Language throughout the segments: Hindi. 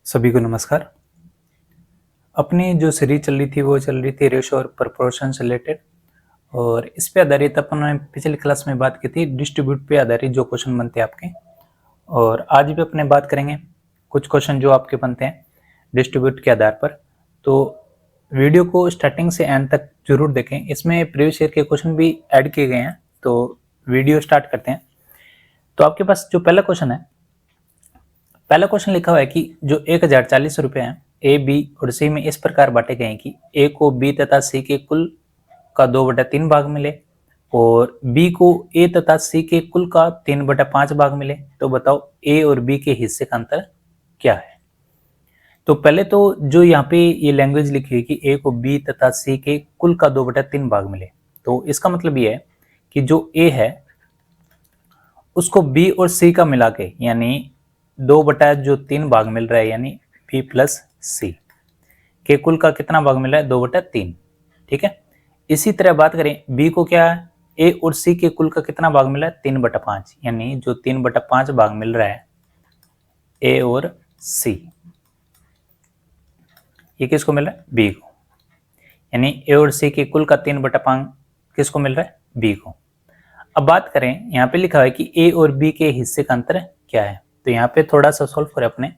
सभी को नमस्कार। अपनी जो सीरीज चल रही थी वो चल रही थी रेशो और प्रपोर्शन से रिलेटेड, और इस पे आधारित अपन ने पिछली क्लास में बात की थी डिस्ट्रीब्यूट पे आधारित जो क्वेश्चन बनते हैं आपके। और आज भी अपने बात करेंगे कुछ क्वेश्चन जो आपके बनते हैं डिस्ट्रीब्यूट के आधार पर। तो वीडियो को स्टार्टिंग से एंड तक जरूर देखें, इसमें प्रीवियस ईयर के क्वेश्चन भी ऐड किए गए हैं। तो वीडियो स्टार्ट करते हैं। तो आपके पास जो पहला क्वेश्चन है, पहला क्वेश्चन लिखा हुआ है कि जो 1040 रुपए हैं ए, बी और सी में इस प्रकार बांटे गए हैं कि ए को बी तथा सी के कुल का 2/3 भाग मिले और बी को ए तथा सी के कुल का 3/5 भाग मिले। तो बताओ ए और बी के हिस्से का अंतर क्या है। तो पहले तो जो यहाँ पे ये लैंग्वेज लिखी है कि ए को बी तथा सी के कुल का 2/3 भाग मिले, तो इसका मतलब ये है कि जो ए है उसको बी और सी का मिला के यानी 2/3 भाग मिल रहा है, यानी बी प्लस सी के कुल का कितना भाग मिल रहा है 2/3। ठीक है। इसी तरह बात करें बी को, क्या है ए और सी के कुल का कितना भाग मिल रहा है 3/5, यानी जो 3/5 भाग मिल रहा है ए और सी, ये किसको मिल रहा है बी को, यानी ए और सी के कुल का 3/5 किसको मिल रहा है बी को। अब बात करें यहाँ पे लिखा है कि ए और बी के हिस्से का अंतर क्या है। तो यहाँ पे थोड़ा सा सॉल्व करें अपने।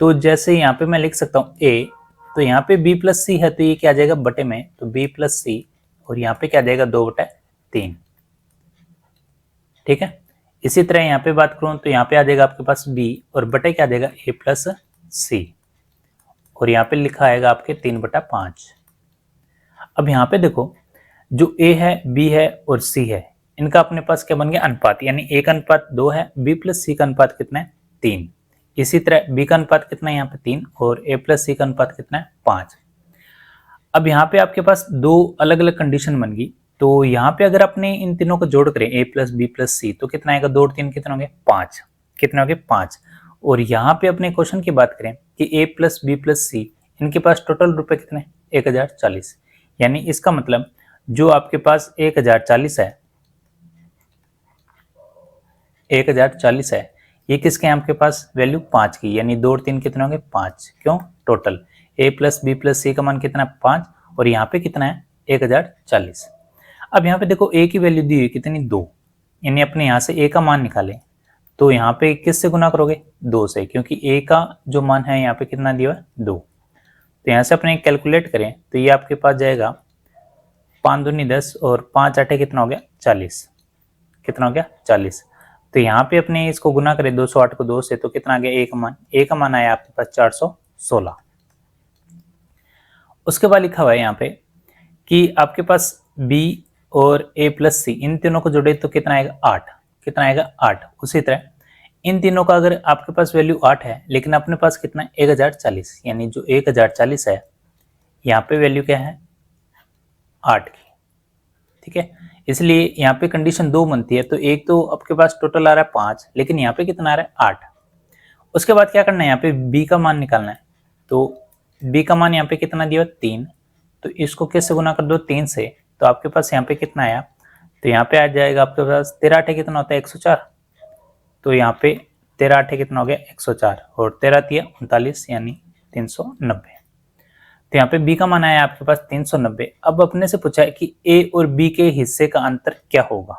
तो जैसे यहाँ पे मैं लिख सकता हूँ ए, तो यहाँ पे बी प्लस सी है तो ये क्या आ जाएगा बटे में, तो बी प्लस सी, और यहाँ पे क्या आ जाएगा 2/3। ठीक है। इसी तरह यहाँ पे बात करूं तो यहाँ पे आ जाएगा आपके पास बी और बटे क्या आ जाएगा ए प्लस सी, और यहाँ पे लिखा आएगा आपके 3/5। अब यहाँ पे देखो जो ए है, बी है और सी है, इनका अपने पास क्या बन गया अनुपात, यानी ए का अनुपात 2 है, बी प्लस सी का अनुपात कितना है 3। इसी तरह बी का अनुपात कितना है यहाँ पे 3 और ए प्लस सी का अनुपात कितना है 5। अब यहाँ पे आपके पास दो अलग अलग कंडीशन बन गई। तो यहाँ पे अगर अपने इन तीनों को जोड़ करें ए प्लस बी प्लस सी, तो कितना आएगा 2 और 3 कितने होंगे 5, कितने होंगे 5। और यहाँ पे अपने क्वेश्चन की बात करें कि ए प्लस बी प्लस सी, इनके पास टोटल रुपए कितने 1040, यानी इसका मतलब जो आपके पास 1040 है, 1040 है, ये किसके हैं आपके पास वैल्यू 5 की, यानी 2 और 3 कितने होंगे 5। क्यों total A plus B plus सी का मान कितना 5 और यहाँ पे कितना है 1040। अब यहाँ पे देखो ए की वैल्यू दी हुई कितनी 2, यानी अपने यहाँ से ए का मान निकालें तो यहाँ पे किससे गुना करोगे 2 से, क्योंकि ए का जो मान है यहाँ पे कितना दिया है 2। तो यहाँ से अपने कैलकुलेट करें तो ये आपके पास जाएगा 5 दूनी 10 और 5 8 कितना हो गया 40, कितना हो गया 40। तो यहाँ पे अपने इसको गुना करें 208 को 2 से, तो कितना आ गया ए का मान आया आपके पास 416। उसके बाद लिखा हुआ है यहाँ पे कि आपके पास बी और ए प्लस सी, इन तीनों को जोड़े तो कितना आएगा 8, कितना आएगा 8। उसी तरह इन तीनों का अगर आपके पास वैल्यू 8 है लेकिन अपने पास कितना 1040, यानी जो 1040 है यहाँ पे वैल्यू क्या है 8 की। ठीक है। इसलिए यहाँ पे कंडीशन 2 बनती है। तो एक तो आपके पास टोटल आ रहा है 5, लेकिन यहाँ पे कितना आ रहा है 8। उसके बाद क्या करना है यहाँ पे बी का मान निकालना है। तो बी का मान यहाँ पे कितना दिया 3, तो इसको किससे गुना कर दो 3 से, तो आपके पास यहाँ पे कितना आया, तो यहाँ पे आ जाएगा आपके पास 13 8 कितना होता है 104। तो यहाँ पे 13 8 कितना हो गया 104 और 13 3 39, यानी 390। तो यहाँ पे बी का मान आया आपके पास 390। अब अपने से पूछा है कि ए और बी के हिस्से का अंतर क्या होगा।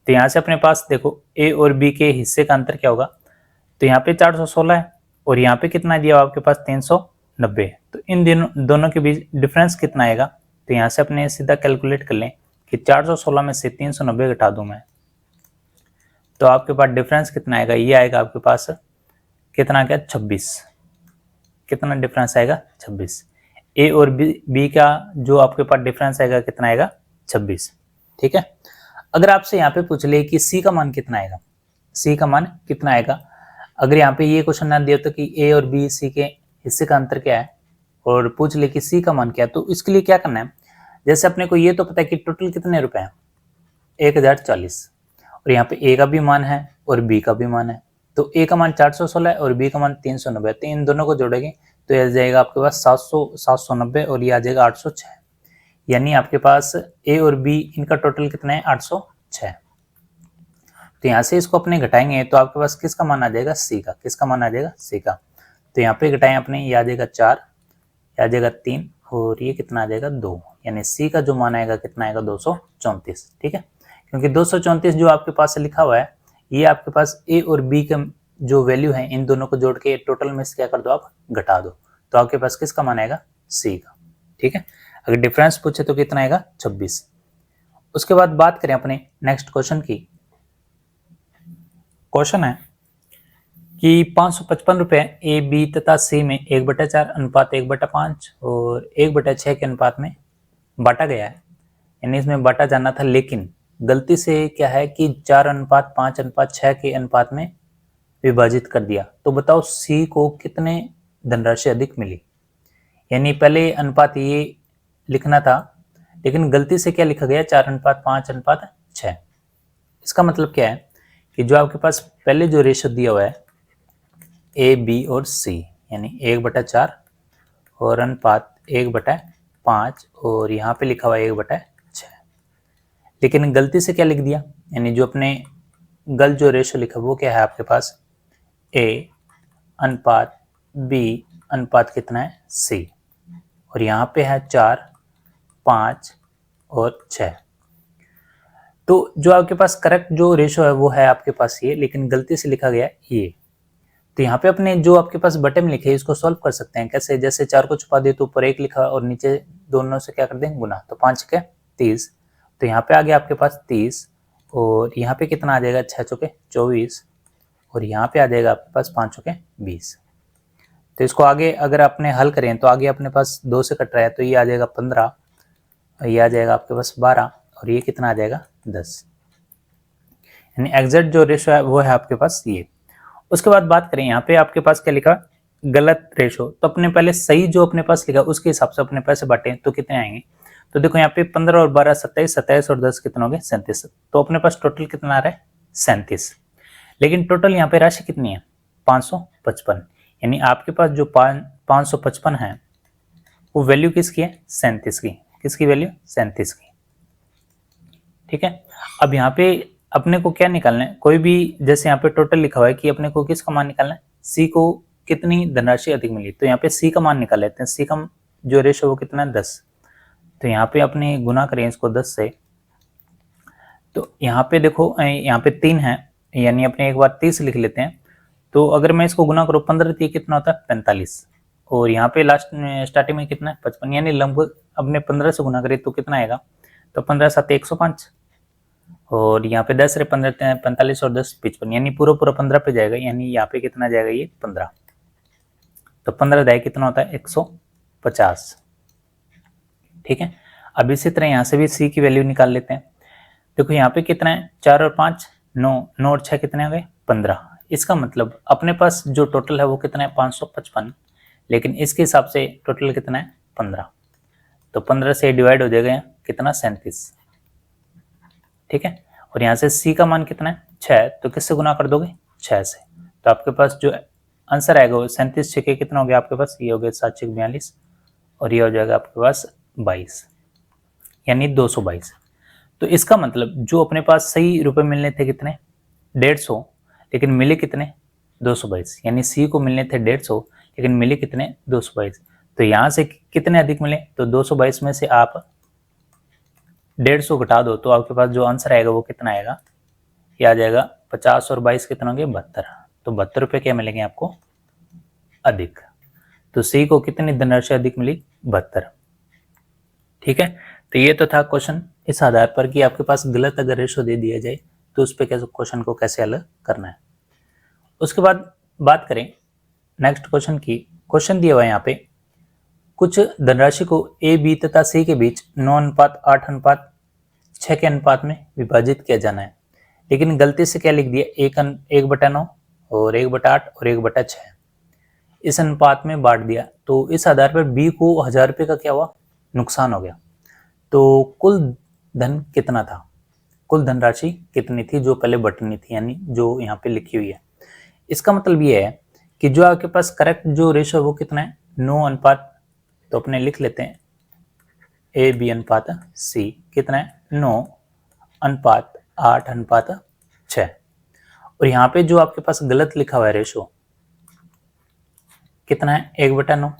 तो यहाँ से अपने पास देखो ए और बी के हिस्से का अंतर क्या होगा। तो यहाँ पे 416 है और यहाँ पे कितना दिया आपके पास 390 है, तो इन दोनों के बीच डिफरेंस कितना आएगा। तो यहाँ से अपने सीधा कैलकुलेट कर लें कि 416 में से 390 घटा दूं मैं, तो आपके पास डिफरेंस कितना आएगा, ये आएगा आपके पास कितना आ गया 26। कितना डिफरेंस आएगा 26। ए और बी का जो आपके पास डिफरेंस आएगा कितना आएगा 26। ठीक है। अगर आपसे यहाँ पे पूछ ले कि सी का मान कितना आएगा, सी का मान कितना आएगा, अगर यहाँ पे ये क्वेश्चन ना दिया तो कि ए और बी सी के हिस्से का अंतर क्या है और पूछ ले कि सी का मान क्या है, तो इसके लिए क्या करना है, जैसे अपने को ये तो पता है कि टोटल कितने रुपए हैं 1040 और यहाँ पे ए का भी मान है और बी का भी मान है। तो ए का मान 416 है और बी का मान 390, तो इन दोनों को जोड़ेंगे तो यह जाएगा आपके पास 790 और ये आ जाएगा 806, यानी आपके पास ए और बी इनका टोटल कितना है 806। तो यहाँ से इसको अपने घटाएंगे तो आपके पास किसका मान आ जाएगा सी का, किसका मान आ जाएगा सी का। तो यहाँ पे घटाएं अपने, ये आ जाएगा 4, ये आ जाएगा 3 और ये कितना आ जाएगा 2, यानी सी का जो मान आएगा कितना आएगा 234। ठीक है, क्योंकि 234 जो आपके पास लिखा हुआ है ये आपके पास ए और बी के जो वैल्यू है इन दोनों को जोड़ के टोटल में से क्या कर दो आप घटा दो, तो आपके पास किसका मान आएगा सी का। ठीक है, अगर डिफरेंस पूछे तो कितना आएगा 26। उसके बाद बात करें अपने नेक्स्ट क्वेश्चन की। क्वेश्चन है कि 555 रुपए ए बी तथा सी में 1/4 अनुपात 1/5 और 1/6 के अनुपात में बांटा गया है, यानी इसमें बांटा जाना था लेकिन गलती से क्या है कि 4:5:6 के अनुपात में विभाजित कर दिया। तो बताओ सी को कितने धनराशि अधिक मिली, यानी पहले अनुपात ये लिखना था लेकिन गलती से क्या लिखा गया 4:5:6। इसका मतलब क्या है कि जो आपके पास पहले जो रेशियो दिया हुआ है ए बी और सी, यानी 1/4 और अनुपात 1/5 और यहाँ पे लिखा हुआ है 1/6, लेकिन गलती से क्या लिख दिया, यानी जो अपने गलत जो रेशियो लिखा वो क्या है आपके पास ए अनुपात बी अनुपात कितना है सी, और यहाँ पे है 4, 5 और 6। तो जो आपके पास करेक्ट जो रेशियो है वो है आपके पास ये, लेकिन गलती से लिखा गया ये। तो यहाँ पे अपने जो आपके पास बटे में लिखे इसको सॉल्व कर सकते हैं कैसे, जैसे 4 को छुपा दे तो ऊपर 1 लिखा और नीचे दोनों से क्या कर देंगे गुना, तो 5 के 30, तो यहाँ पे आ गया आपके पास 30 और यहाँ पे कितना आ जाएगा 6 चौके 24 और यहाँ पे आ जाएगा आपके पास 5 चौके 20। तो इसको आगे अगर आपने हल करें तो आगे अपने पास 2 से कट रहा है तो ये आ जाएगा 15 और ये आ जाएगा आपके पास 12 और ये कितना आ जाएगा 10, यानी एग्जैक्ट जो रेशो है वो है आपके पास ये। उसके बाद बात करें यहाँ पे आपके पास क्या लिखा गलत रेशो, तो अपने पहले सही जो अपने पास लिखा उसके हिसाब से अपने पैसे बांटे तो कितने आएंगे, तो देखो यहाँ पे 15 और 12 27, 27 और 10 कितना हो गए 37, तो अपने पास टोटल कितना आ रहा है 37, लेकिन टोटल यहाँ पे राशि कितनी है 555, यानी आपके पास जो 555 है वो वैल्यू किसकी है 37 की, किसकी वैल्यू 37 की। ठीक है, अब यहाँ पे अपने को क्या निकालना है, कोई भी जैसे यहाँ पे टोटल लिखा हुआ है कि अपने को किसका मान निकालना है सी को कितनी धनराशि अधिक मिली, तो यहाँ पे सी का मान निकाल लेते हैं। सी का जो रेशो वो कितना है 10, तो यहाँ पे अपने गुना करें इसको 10 से, तो यहाँ पे देखो यहाँ पे 3 है यानी अपने एक बार 30 लिख लेते हैं, तो अगर मैं इसको गुना करूँ 15 3 कितना होता है 45 और यहाँ पे लास्ट में स्टार्टिंग में कितना है 55, यानी लगभग अपने 15 से गुना करें तो कितना आएगा, तो 15 7 105 और यहाँ पे 10 रे 15 45 और 10 55, यानी पूरा 15 पे जाएगा, यानी यहाँ पे कितना जाएगा ये 15, तो 15 दाई कितना होता है 150। ठीक है, अब इसी तरह यहाँ से भी सी की वैल्यू निकाल लेते हैं। देखो यहाँ पे कितना है 4 और 5 9, 9 और 6 कितने हो गए 15, इसका मतलब अपने पास जो टोटल है वो कितना है 555, लेकिन इसके हिसाब से टोटल कितना है 15, तो 15 से डिवाइड हो जाएगा कितना 37। ठीक है, और यहाँ से सी का मान कितना है 6, तो किससे गुना कर दोगे 6 से, तो आपके पास जो आंसर आएगा वो 37 6 कितना हो गया आपके पास, ये हो गया 7 6 42 और ये हो जाएगा आपके पास 22, यानी 222। तो इसका मतलब जो अपने पास सही रुपए मिलने थे कितने 150, लेकिन मिले कितने 222, यानी सी को मिलने थे 150 लेकिन मिले कितने 222, तो यहाँ से कितने अधिक मिले, तो 222 में से आप 150 घटा दो तो आपके पास जो आंसर आएगा वो कितना आएगा, ये आ जाएगा 50 और 22 कितना होंगे 72, तो 72 रुपये क्या मिलेंगे आपको अधिक, तो सी को कितनी धनराशि अधिक मिली 72। ठीक है, तो ये तो था क्वेश्चन इस आधार पर कि आपके पास गलत अगर रेशो दे दिया जाए तो उस पर कैसे क्वेश्चन को कैसे हल करना है। उसके बाद बात करें नेक्स्ट क्वेश्चन की। क्वेश्चन दिया हुआ है यहाँ पे कुछ धनराशि को ए बी तथा सी के बीच 9:8:6 के अनुपात में विभाजित किया जाना है, लेकिन गलती से क्या लिख दिया 1/9 और 1/8 और 1/6 इस अनुपात में बांट दिया, तो इस आधार पर बी को 1000 रुपये का क्या हुआ नुकसान हो गया। तो कुल धन कितना था, कुल धनराशि कितनी थी जो पहले बटनी थी, यानी जो यहाँ पे लिखी हुई है। इसका मतलब ये है कि जो आपके पास करेक्ट जो रेशो है वो कितना है 9 अनुपात, तो अपने लिख लेते हैं ए बी अनुपात सी कितना है 9:8:6, और यहाँ पे जो आपके पास गलत लिखा हुआ है रेशो कितना है 1/9,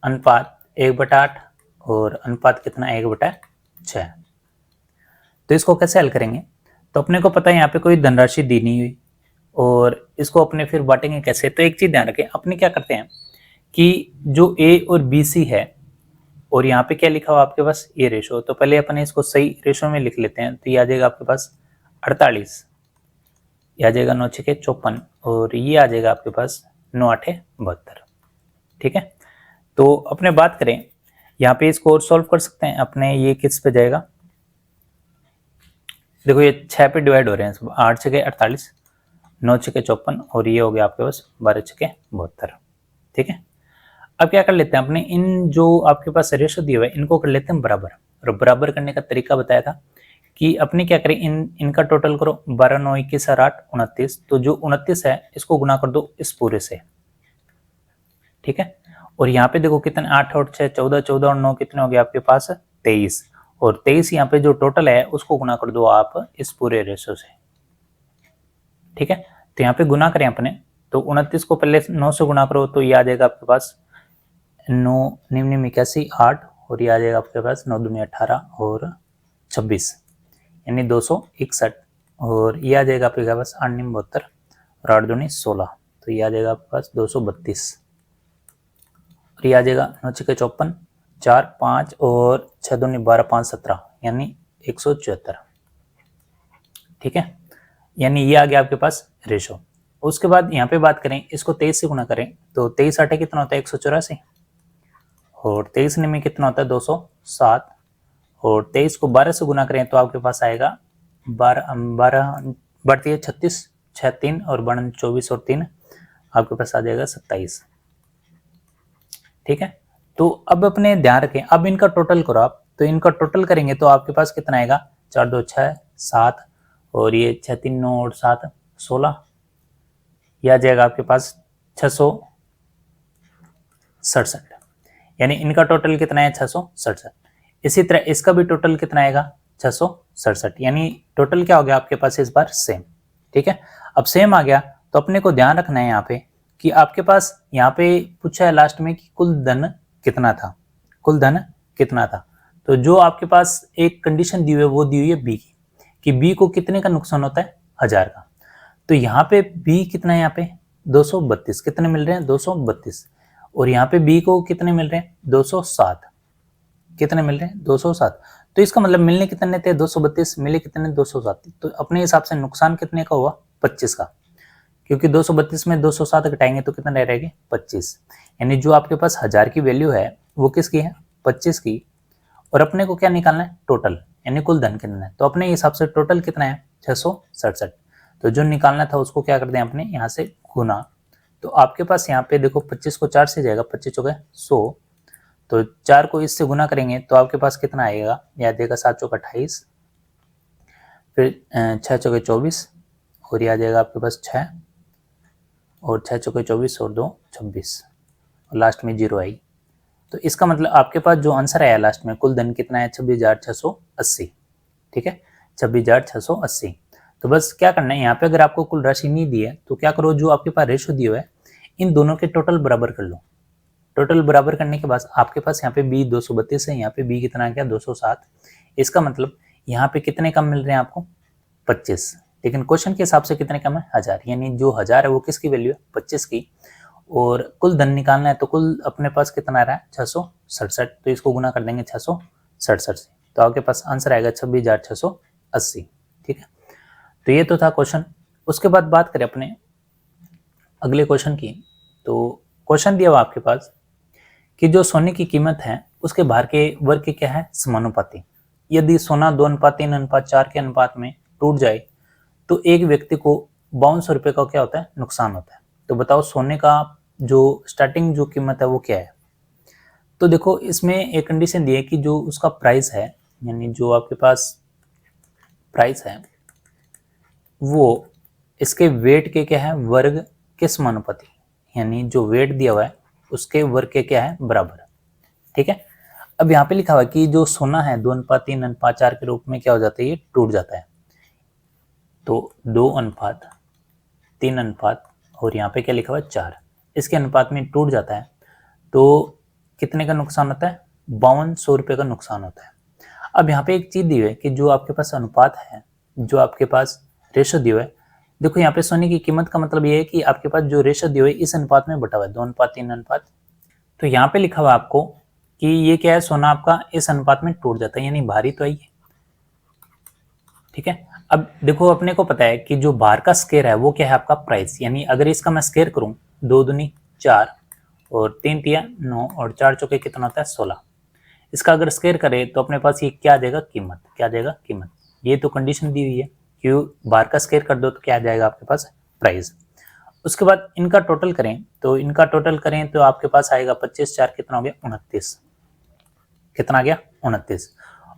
अनुपात 1/8 और अनुपात कितना 1/6। तो इसको कैसे हल करेंगे? तो अपने को पता है यहाँ पे कोई धनराशि दी नहीं हुई और इसको अपने फिर बांटेंगे कैसे? तो एक चीज ध्यान रखें, अपने क्या करते हैं कि जो ए और बी सी है और यहाँ पे क्या लिखा हुआ आपके पास ये रेशो, तो पहले अपने इसको सही रेशो में लिख लेते हैं। तो ये आ जाएगा आपके पास 48, ये आ जाएगा 9 6 54 और ये आ जाएगा आपके पास 9 8 72। ठीक है, तो अपने बात करें यहाँ पे इसको और सॉल्व कर सकते हैं अपने। ये किस पे जाएगा? देखो ये 6 पे डिवाइड हो रहे हैं, 8 6 48, 9 6 54 और ये हो गया आपके पास 12 6 72। ठीक है, अब क्या कर लेते हैं अपने, इन जो आपके पास रेशो दिए हुए इनको कर लेते हैं बराबर। और बराबर करने का तरीका बताया था कि अपने क्या करें, इनका टोटल करो, 12 9 21 और 8 29। तो जो 29 है इसको गुना कर दो इस पूरे से। ठीक है, और यहाँ पे देखो कितने 8 और 6 14, 14 और 9 कितने हो गए आपके पास 23, और 23 यहाँ पे जो टोटल है उसको गुना कर दो आप इस पूरे रेशो से। ठीक है, तो यहाँ पे गुना करें अपने, तो 29 को पहले 9 से गुना करो तो ये आ जाएगा आपके पास 9 निम्न 81 8 और ये आ जाएगा आपके पास 9 दूनी 18 और 26 यानी 261 और ये आ जाएगा आपके पास 8 निम्न 72 और 8 दूनी 16 तो ये आ जाएगा आपके पास 232 और ये आ जाएगा 9 6 54 4 5 और 6 दूनी 12 5 17 यानी 174। ठीक है, यानी ये आ गया आपके पास रेशो। उसके बाद यहाँ पे बात करें, इसको 23 से गुना करें तो 23 8 कितना होता है 184 और 23 में कितना होता है 207 और 23 को 12 से गुना करें तो आपके पास आएगा 12 बढ़ती है 36 6 3 और 12 24 और 3 आपके पास आ जाएगा 27। ठीक है, तो अब अपने ध्यान रखें, अब इनका टोटल करो आप, तो इनका टोटल करेंगे तो आपके पास कितना आएगा 4 2 6 7 और ये 6 3 9 और 7 16, यह आ जाएगा आपके पास 667 यानी इनका टोटल कितना है 667। इसी तरह इसका भी टोटल कितना आएगा 667 यानी टोटल क्या हो गया आपके पास इस बार सेम। ठीक है, अब सेम आ गया तो अपने को ध्यान रखना है यहाँ पे कि आपके पास यहाँ पे पूछा है लास्ट में कि कुल धन कितना था, कुल धन कितना था। तो जो आपके पास एक कंडीशन दी हुई है वो दी हुई है बी की, कि बी को कितने का नुकसान होता है 1000 का। तो यहाँ पे बी कितना है, यहाँ पे 232 कितने मिल रहे हैं 232 और यहाँ पे बी को कितने मिल रहे हैं 207 कितने मिल रहे हैं 207। तो इसका मतलब मिलने कितने थे 232 मिले कितने 207। तो अपने हिसाब से नुकसान कितने का हुआ 25 का, क्योंकि 232 में 207 घटाएंगे तो कितना रह रहेगी 25 यानी जो आपके पास 1000 की वैल्यू है वो किसकी है 25 की। और अपने को क्या निकालना है टोटल यानी कुल धन कितना है। तो अपने हिसाब से टोटल कितना है 667। तो जो निकालना था उसको क्या कर दें अपने यहाँ से गुना। तो आपके पास यहाँ पे देखो 25 को 4 से जाएगा 25 हो गए 100, तो 4 को इससे गुना करेंगे तो आपके पास कितना आएगा, यह देगा 7 चौक 28 फिर 6 चौके 24 और यह आ जाएगा आपके पास 6 और 6 चौके 24 और 2 26 और लास्ट में 0 आई। तो इसका मतलब आपके पास जो आंसर आया लास्ट में कुल धन कितना है 26,680। ठीक है 26,680। तो बस क्या करना है यहाँ पे, अगर आपको कुल राशि नहीं दी है तो क्या करो, जो आपके पास रेशो दिया है इन दोनों के टोटल बराबर कर लो। टोटल बराबर करने के बाद आपके पास यहाँ पे बी 232 है, यहाँ पे बी कितना क्या 207। इसका मतलब यहाँ पे कितने कम मिल रहे हैं आपको 25, लेकिन क्वेश्चन के हिसाब से कितने कम है 1000 यानी जो 1000 है वो किसकी वैल्यू है 25 की। और कुल धन निकालना है तो कुल अपने पास कितना आ रहा है 667, तो इसको गुना कर देंगे 667 से तो आपके पास आंसर आएगा 26,680। ठीक है, तो ये तो था क्वेश्चन। उसके बाद बात करें अपने अगले क्वेश्चन की, तो क्वेश्चन दिया हुआ आपके पास कि जो सोने की कीमत है उसके भार के वर्ग के क्या है समानुपाती। यदि सोना 2:3:4 के अनुपात में टूट जाए तो एक व्यक्ति को 5200 रुपये का क्या होता है नुकसान होता है। तो बताओ सोने का जो स्टार्टिंग जो कीमत है वो क्या है। तो देखो इसमें एक कंडीशन दी है कि जो उसका प्राइस है यानी जो आपके पास प्राइस है वो इसके वेट के क्या है वर्ग के समानुपाती, यानी जो वेट दिया हुआ है उसके वर्ग के क्या है बराबर। ठीक है, अब यहाँ पे लिखा हुआ है कि जो सोना है 2:3:4 के रूप में क्या हो जाता है ये टूट जाता है। तो 2:3 और यहाँ पे क्या लिखा हुआ है 4 इसके अनुपात में टूट जाता है तो कितने का नुकसान होता है? 5200 रुपये का नुकसान होता है। अब यहाँ पे एक चीज दी हुई है कि जो आपके पास अनुपात है, जो आपके पास रेशो दी हुआ है, देखो यहाँ पे सोने की कीमत का मतलब ये है कि आपके पास जो रेशो दी हुई है इस अनुपात में बटा हुआ है, 2:3 अनुपात। तो यहाँ पे लिखा हुआ है आपको कि ये क्या है, सोना आपका इस अनुपात में टूट जाता है, यानी भारी तो है ये, ठीक है। अब देखो अपने को पता है कि जो बाहर का स्केयर है वो क्या है आपका प्राइस, यानी अगर इसका मैं स्केयर करूं 2 दूनी 4 और 3 तिया 9 और 4 चौके कितना होता है 16, इसका अगर स्केयर करें तो अपने पास ये क्या आ जाएगा, कीमत। क्या आ जाएगा, कीमत। ये तो कंडीशन दी हुई है कि बाहर का स्केयर कर दो तो क्या आ जाएगा आपके पास, प्राइस। उसके बाद इनका टोटल करें तो आपके पास आएगा 25 4 कितना हो गया 29, कितना आ गया 29।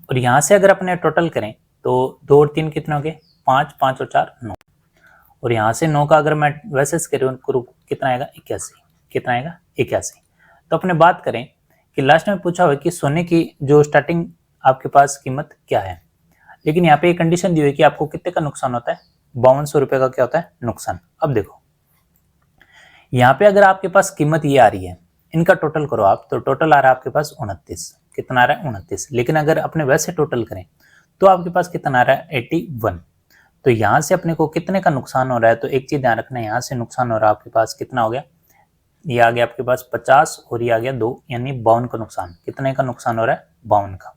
और यहाँ से अगर अपने टोटल करें तो 2 और 3 कितने हो गए 5, 5 और 4 9, और यहाँ से 9 का अगर मैं वैसे करूँ कितना आएगा 81, कितना आएगा 81। तो अपने बात करें कि लास्ट में पूछा हुआ कि सोने की जो स्टार्टिंग आपके पास कीमत क्या है, लेकिन यहाँ पे एक कंडीशन दी हुई है कि आपको कितने का नुकसान होता है, 5200 रुपये का क्या होता है नुकसान। अब देखो यहाँ पे अगर आपके पास कीमत ये आ रही है, इनका टोटल करो आप तो टोटल आ रहा है आपके पास 29, कितना आ रहा है 29। लेकिन अगर अपने वैसे टोटल करें तो आपके पास कितना आ रहा है 81। तो यहाँ से अपने को कितने का नुकसान हो रहा है, तो एक चीज ध्यान रखना है, यहाँ से नुकसान हो रहा है आपके पास कितना हो गया, ये आ गया आपके पास 50 और ये आ गया 2, यानी 52 का नुकसान। कितने का नुकसान हो रहा है 52 का,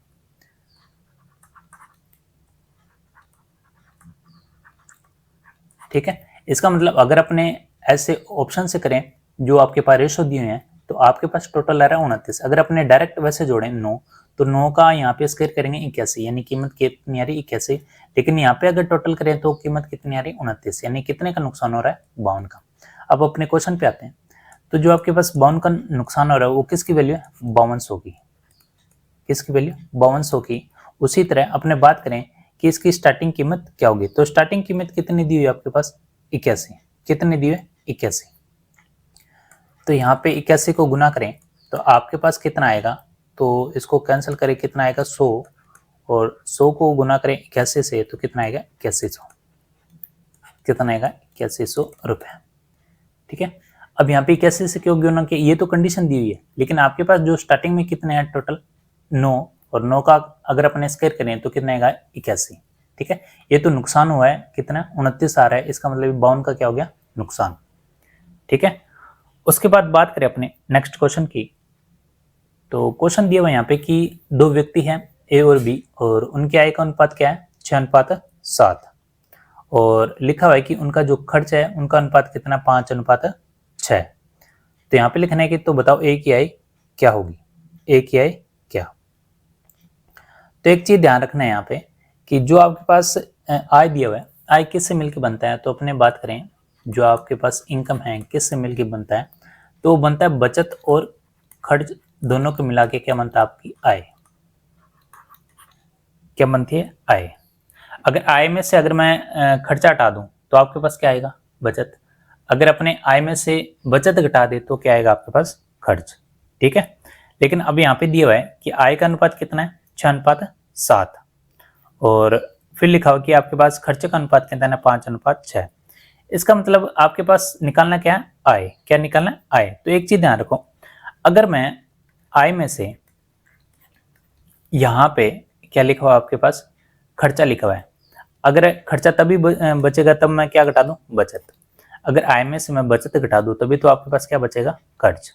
ठीक है। इसका मतलब अगर अपने ऐसे ऑप्शन से करें जो आपके पास रेशो दिए हैं तो आपके पास टोटल आ रहा है 29। अगर अपने डायरेक्ट वैसे जोड़ें 9 तो 9 का यहाँ पे स्क्वायर करेंगे 81, यानी कीमत कितनी आ रही 81। लेकिन यहाँ पे अगर टोटल करें तो कीमत कितनी आ रही 29, यानी कितने का नुकसान हो रहा है 52 का। अब अपने क्वेश्चन पे आते हैं, तो जो आपके पास 52 का नुकसान हो रहा है वो किसकी वैल्यू है 5200 की, किसकी वैल्यू 5200 की। उसी तरह अपने बात करें कि इसकी स्टार्टिंग कीमत क्या होगी, तो स्टार्टिंग कीमत कितनी दी हुई है आपके पास 81, कितनी दी है 81। तो यहाँ पे 81 को गुना करें तो आपके पास कितना आएगा, तो इसको कैंसिल करें कितना आएगा 100, और 100 को गुना करें 81 से तो कितना आएगा 8100, कितना आएगा 8100 रुपये, ठीक है। अब यहाँ पे 81 से क्यों गुना किया, ये तो कंडीशन दी हुई है, लेकिन आपके पास जो स्टार्टिंग में कितने हैं टोटल 9, और 9 का अगर अपने स्क्वायर करें तो कितना आएगा 81, ठीक है। ये तो नुकसान हुआ है कितना 29 आ रहा है, इसका मतलब 52 का क्या हो गया नुकसान, ठीक है। उसके बाद बात करें अपने नेक्स्ट क्वेश्चन की, तो क्वेश्चन दिया हुआ यहाँ पे कि 2 व्यक्ति हैं ए और बी और उनके आय का अनुपात क्या है 6:7, और लिखा हुआ है कि उनका जो खर्च है उनका अनुपात कितना 5:6। तो यहाँ पे लिखना है कि तो बताओ ए की आय क्या होगी, ए की आय क्या। तो एक चीज ध्यान रखना है यहाँ पे कि जो आपके पास आय दिया हुआ है, आय किससे मिलकर बनता है, तो अपने बात करें जो आपके पास इनकम है किससे मिलकर बनता है, तो बनता है बचत और खर्च दोनों को मिला के क्या बनता है आपकी आय, क्या बनती है आय। अगर आय में से अगर मैं खर्चा हटा दूं तो आपके पास क्या आएगा बचत, अगर अपने आय में से बचत घटा दे तो क्या आएगा आपके पास खर्च, ठीक है। लेकिन अब यहाँ पे दिया हुआ है कि आय का अनुपात कितना है 6:7, और फिर लिखा हुआ कि आपके पास खर्चे का अनुपात कितना है 5:6। इसका मतलब आपके पास निकालना क्या है आय, क्या निकालना है आय। तो एक चीज ध्यान रखो, अगर मैं आय में से यहाँ पे क्या लिखा हुआ आपके पास खर्चा लिखा हुआ है, अगर खर्चा तभी बचेगा तब मैं क्या घटा दूं बचत, अगर आय में से मैं बचत घटा दूं तभी तो आपके पास क्या बचेगा खर्च,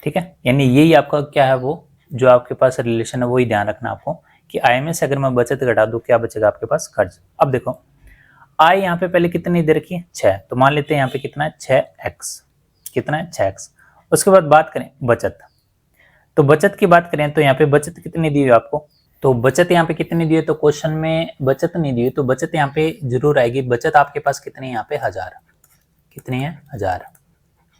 ठीक है। यानी यही आपका क्या है वो जो आपके पास रिलेशन है वही ध्यान रखना आपको कि आय में से अगर मैं बचत घटा दूं क्या बचेगा आपके पास खर्च। अब देखो आय यहाँ पे पहले कितनी दे रखी है 6, तो मान लेते हैं यहाँ पे कितना है 6x, कितना है 6x। उसके बाद बात करें बचत, तो बचत की बात करें तो यहाँ पे बचत कितनी दी है आपको, तो बचत यहाँ पे कितनी दी है, तो क्वेश्चन में बचत नहीं दी है तो बचत यहाँ पे जरूर आएगी। बचत आपके पास कितनी है यहाँ पे 1000, कितनी है 1000,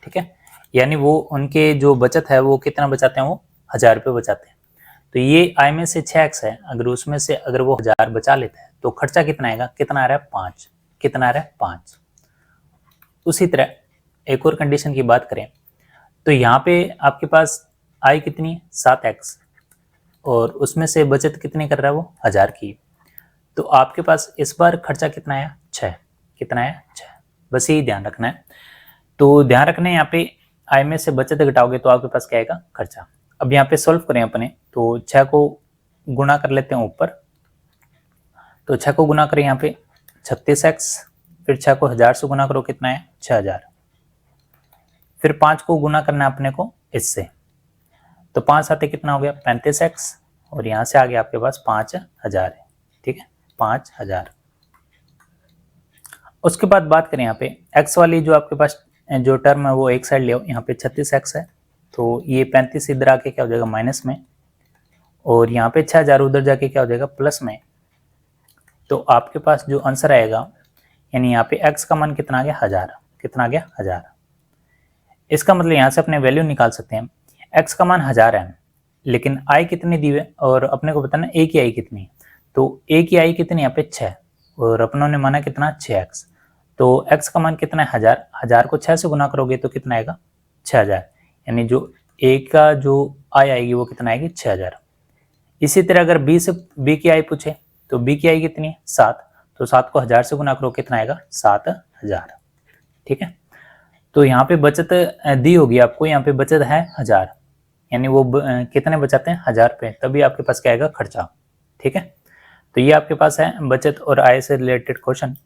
ठीक है। यानी वो उनके जो बचत है वो कितना बचाते हैं, वो 1000 रुपये बचाते हैं। तो ये आय में से 6x है, अगर उसमें से अगर वो 1000 बचा लेता है तो खर्चा कितना आएगा, कितना आ रहा है 5, कितना आ रहा है 5। उसी तरह एक और कंडीशन की बात करें तो यहाँ पे आपके पास आय कितनी है 7x, और उसमें से बचत कितनी कर रहा है वो 1000 की, तो आपके पास इस बार खर्चा कितना आया 6, कितना आया 6। बस यही ध्यान रखना है तो ध्यान रखना है यहाँ पे आय में से बचत घटाओगे तो आपके पास क्या आएगा, खर्चा। अब यहाँ पे सॉल्व करें अपने, तो 6 को गुणा कर लेते हैं ऊपर, तो 6 को गुणा करें यहाँ पे 36x, फिर 6 को 1000 से गुणा करो, कितना है 6000, फिर 5 को गुणा करना है अपने को इससे, तो 5 साथ कितना हो गया 35x, और यहाँ से आ गया आपके पास 5000 है, ठीक है 5000। उसके बाद बात करें यहाँ पे x वाली जो आपके पास जो टर्म है वो एक साइड ले आओ, यहाँ पे 36x है, तो ये 35 इधर आके क्या हो जाएगा माइनस में, और यहाँ पे 6000 उधर जाके क्या हो जाएगा प्लस में। तो आपके पास जो आंसर आएगा, यानी यहाँ पे x का मान कितना आ गया 1000, कितना आ गया 1000। इसका मतलब यहाँ से अपने वैल्यू निकाल सकते हैं, x का मान 1000 है, लेकिन i कितनी दी है और अपने को बताना a की i कितनी, तो a की i कितनी यहाँ पे 6, और अपनों ने माना कितना 6x, तो x का मान कितना है 1000, 1000 को 6 से गुना करोगे तो कितना आएगा 6000, यानी जो a का जो i आएगी वो कितना आएगी 6000। इसी तरह अगर b से b की i पूछे तो b की i कितनी है 7, तो 7 को 1000 से गुना करो, कितना आएगा 7000, ठीक है। तो यहाँ पे बचत दी होगी आपको, यहाँ पे बचत है 1000, यानी वो कितने बचाते हैं 1000 रुपये, तभी आपके पास क्या आएगा खर्चा, ठीक है। तो ये आपके पास है बचत और आय से रिलेटेड क्वेश्चन।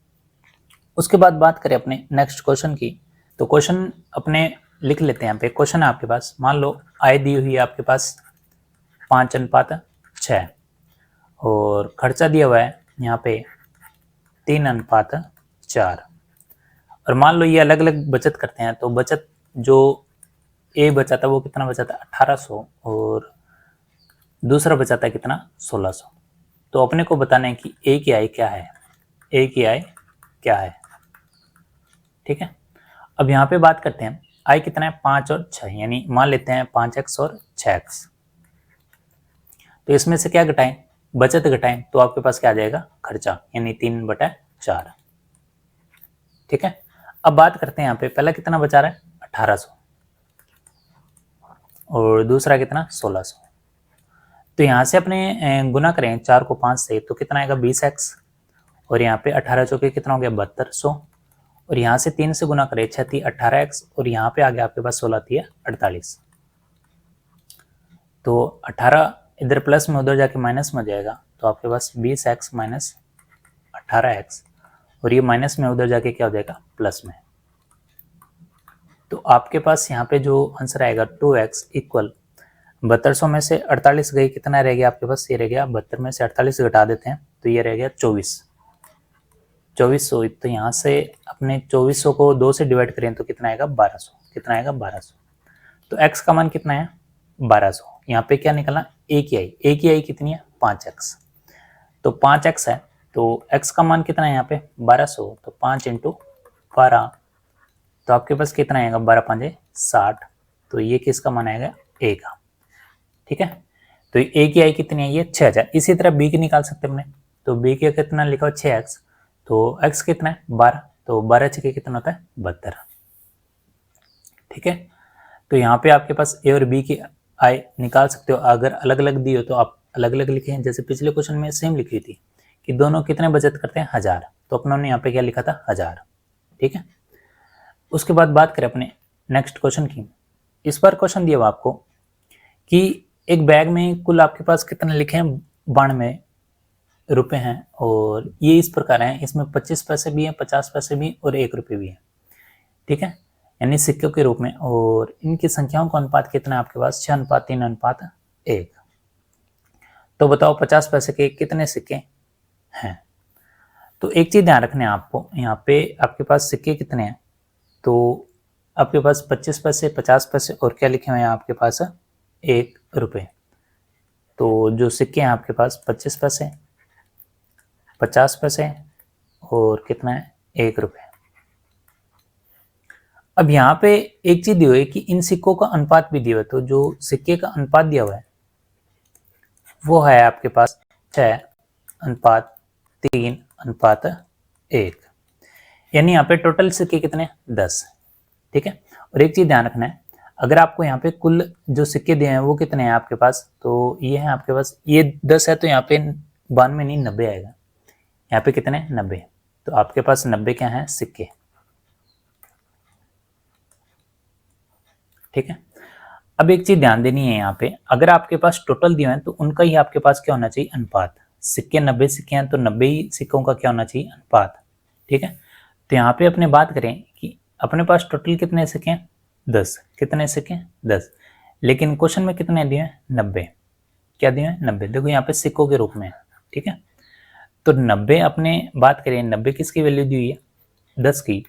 उसके बाद बात करें अपने नेक्स्ट क्वेश्चन की, तो क्वेश्चन अपने लिख लेते हैं। यहाँ पे क्वेश्चन है आपके पास, मान लो आय दी हुई है आपके पास 5:6 और खर्चा दिया हुआ है यहाँ पे 3:4, और मान लो ये अलग अलग बचत करते हैं, तो बचत जो ए बचाता है वो कितना बचाता है 1800, और दूसरा बचाता है कितना 1600। तो अपने को बताना है कि ए की आय क्या है, ए की आय क्या है, ठीक है। अब यहाँ पे बात करते हैं आय कितना है 5 और 6, यानी मान लेते हैं 5x और 6x, तो इसमें से क्या घटाएं, बचत घटाएं, तो आपके पास क्या आ जाएगा खर्चा, यानी 3/4, ठीक है। अब बात करते हैं यहाँ पे पहला कितना बचा रहा है 1800 और दूसरा कितना 1600, तो यहाँ से अपने गुना करें 4 को 5 से, तो कितना आएगा 20x, और यहाँ पे 18 चौके कितना हो गया 7200, और यहाँ से 3 से गुना करें 6 थी 18x, और यहाँ पे आ गया आपके पास 16 थी 48, तो 18 इधर प्लस में उधर जाके माइनस में जाएगा, तो आपके पास 20x माइनस 18x, और ये माइनस में उधर जाके क्या हो जाएगा प्लस में। तो आपके पास यहाँ पे जो आंसर आएगा 2x इक्वल 7200 में से 48 गई, कितना रह गया आपके पास, ये रह गया 72 में से 48 घटा देते हैं तो ये रह गया 2400। तो यहाँ से अपने 2400 को 2 से डिवाइड करें तो कितना आएगा 1200, कितना आएगा 1200। तो x का मान कितना है 1200, यहाँ पे क्या निकला a की आई कितनी है 5x, तो 5x है, तो x का मान कितना है यहाँ पे 1200, तो 5 × 12, तो आपके पास कितना आएगा 12×5 = 60, तो ये किसका मान आएगा a का, ठीक है। तो a की आई कितनी है ये 6000। इसी तरह b की निकाल सकते हैं अपने, तो b की कितना लिखा हो 6x, तो x कितना है 12, तो 12 6 कितना होता है 72, ठीक है। तो यहाँ पे आपके पास a और b की आई निकाल सकते हो, अगर अलग अलग दी हो तो आप अलग अलग लिखें, जैसे पिछले क्वेश्चन में सेम लिखी थी कि दोनों कितने बचत करते हैं 1000, तो अपनों ने यहाँ पे क्या लिखा था 1000, ठीक है। उसके बाद बात करें अपने नेक्स्ट क्वेश्चन की। इस बार क्वेश्चन दिया हुआ आपको कि एक बैग में कुल आपके पास कितने लिखे हैं 92 रुपये हैं, और ये इस प्रकार हैं, इसमें 25 पैसे भी हैं, 50 पैसे भी और 1 रुपये भी है, ठीक है, यानी सिक्कों के रूप में, और इनकी संख्याओं का अनुपात कितना है आपके पास 6:3:1। तो बताओ 50 पैसे के कितने सिक्के हैं। तो एक चीज ध्यान रखना है आपको, यहाँ पे आपके पास सिक्के कितने हैं, तो आपके पास 25 पैसे 50 पैसे और क्या लिखे हुए हैं आपके पास 1 रुपये। तो जो सिक्के हैं आपके पास 25 पैसे 50 पैसे और कितना है 1 रुपये। अब यहाँ पे एक चीज दी हुई है कि इन सिक्कों का अनुपात भी दिया हुआ है, तो जो सिक्के का अनुपात दिया हुआ है वो है आपके पास 6:3:1, यानी यहाँ पे टोटल सिक्के कितने 10, ठीक है। और एक चीज ध्यान रखना है, अगर आपको यहाँ पे कुल जो सिक्के दिए हैं वो कितने हैं आपके पास, तो ये है आपके पास, ये 10 है तो यहाँ पे 92 नहीं 90 आएगा, यहाँ पे कितने 90, तो आपके पास 90 क्या है सिक्के, ठीक है। अब एक चीज ध्यान देनी है यहाँ पे, अगर आपके पास टोटल दिया है तो उनका ही आपके पास क्या होना चाहिए, अनुपात। सिक्के 90 सिक्के हैं तो 90 ही सिक्कों का क्या होना चाहिए, अनुपात। ठीक है। तो यहाँ पे अपने बात करें कि अपने पास टोटल कितने सिक्के हैं, 10। कितने सिक्के हैं, 10। लेकिन क्वेश्चन में कितने दिए हैं, 90। क्या दिए हैं, 90। देखो यहाँ पे सिक्कों के रूप में। ठीक है। तो 90 अपने बात करें, 90 किसकी वैल्यू दी हुई है, 10 की।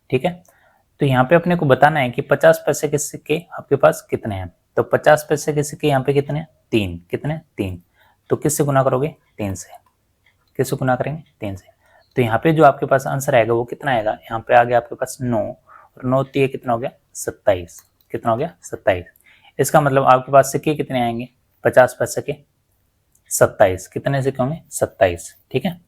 ठीक है। तो यहाँ पे अपने को बताना है कि 50 पैसे के सिक्के आपके पास कितने हैं। तो 50 पैसे के सिक्के यहाँ पे कितने हैं, 3। कितने, 3। तो किससे गुना करोगे, 3 से। किससे गुना करेंगे, 3 से। तो यहाँ पे जो आपके पास आंसर आएगा वो कितना आएगा, यहाँ पे आ गया आपके पास 9, और 9 3 कितना हो गया, 27। कितना हो गया, 27। इसका मतलब आपके पास सिक्के कितने आएंगे, 50 पैसे के 27। कितने सिक्के होंगे, 27। ठीक है।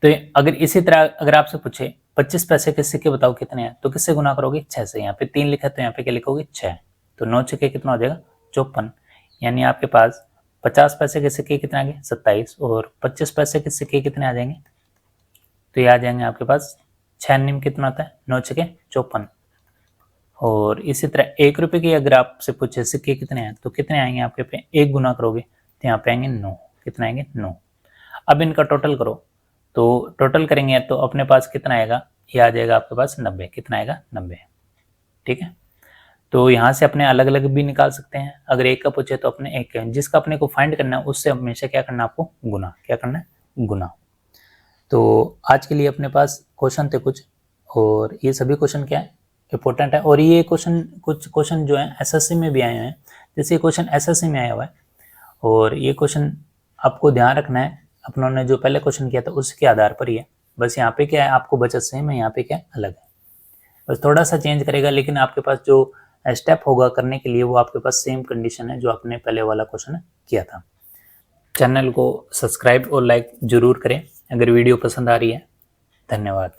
तो अगर इसी तरह अगर आपसे पूछे 25 पैसे के सिक्के बताओ कितने हैं, तो किससे गुना करोगे, 6 से। यहाँ पे 3 लिखा है तो यहाँ पे क्या लिखोगे, 6। तो 9 सिक्के कितना हो जाएगा, 54। यानी आपके पास 50 पैसे के सिक्के कितने आ गए, 27, और 25 पैसे के सिक्के कितने आ जाएंगे, तो ये आ जाएंगे आपके पास 6 निम कितना होता है, 9 सिक्के 54। और इसी तरह 1 रुपए की अगर आपसे पूछे सिक्के कितने हैं, तो कितने आएंगे आपके पे, 1 गुना करोगे तो यहाँ पे आएंगे 9। कितना आएंगे, 9। अब इनका टोटल करो, तो टोटल करेंगे तो अपने पास कितना आएगा, ये आ जाएगा आपके पास 90। कितना आएगा, 90। ठीक है। तो यहाँ से अपने अलग अलग भी निकाल सकते हैं, अगर एक का पूछे तो अपने एक, जिसका अपने को फाइंड करना है उससे हमेशा क्या करना है आपको, गुना। क्या करना है, गुना। तो आज के लिए अपने पास क्वेश्चन थे कुछ, और ये सभी क्वेश्चन क्या है, इंपॉर्टेंट है। और ये क्वेश्चन, कुछ क्वेश्चन जो है एसएससी में भी आए हैं, जैसे क्वेश्चन एसएससी में आया हुआ है, और ये क्वेश्चन आपको ध्यान रखना है, अपनों ने जो पहले क्वेश्चन किया था उसके आधार पर ही है। बस यहाँ पे क्या है, आपको बचत सेम है, यहाँ पे क्या अलग है, बस थोड़ा सा चेंज करेगा, लेकिन आपके पास जो स्टेप होगा करने के लिए वो आपके पास सेम कंडीशन है जो आपने पहले वाला क्वेश्चन किया था। चैनल को सब्सक्राइब और लाइक जरूर करें अगर वीडियो पसंद आ रही है। धन्यवाद।